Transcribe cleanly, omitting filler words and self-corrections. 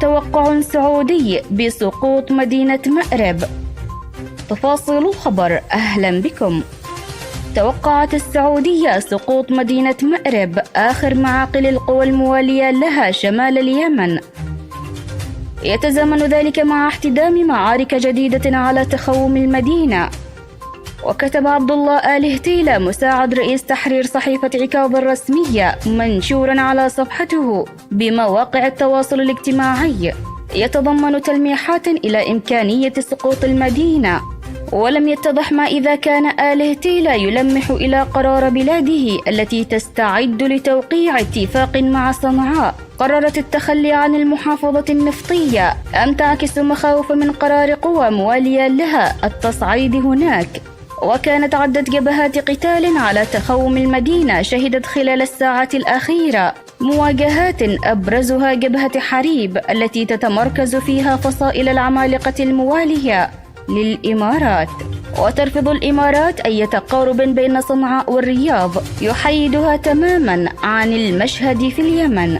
توقع سعودي بسقوط مدينة مأرب. تفاصيل الخبر، أهلا بكم. توقعت السعودية سقوط مدينة مأرب آخر معاقل القوى الموالية لها شمال اليمن. يتزامن ذلك مع احتدام معارك جديدة على تخوم المدينة. وكتب عبد الله آل هتيلة مساعد رئيس تحرير صحيفة عكاظ الرسمية منشورا على صفحته بمواقع التواصل الاجتماعي يتضمن تلميحات إلى إمكانية سقوط المدينة. ولم يتضح ما إذا كان آل هتيلة يلمح إلى قرار بلاده التي تستعد لتوقيع اتفاق مع صنعاء قررت التخلي عن المحافظة النفطية، أم تعكس مخاوف من قرار قوى موالية لها التصعيد هناك. وكانت عدة جبهات قتال على تخوم المدينة شهدت خلال الساعات الأخيرة مواجهات، أبرزها جبهة حريب التي تتمركز فيها فصائل العمالقة الموالية للإمارات. وترفض الإمارات أي تقارب بين صنعاء والرياض يحيدها تماما عن المشهد في اليمن.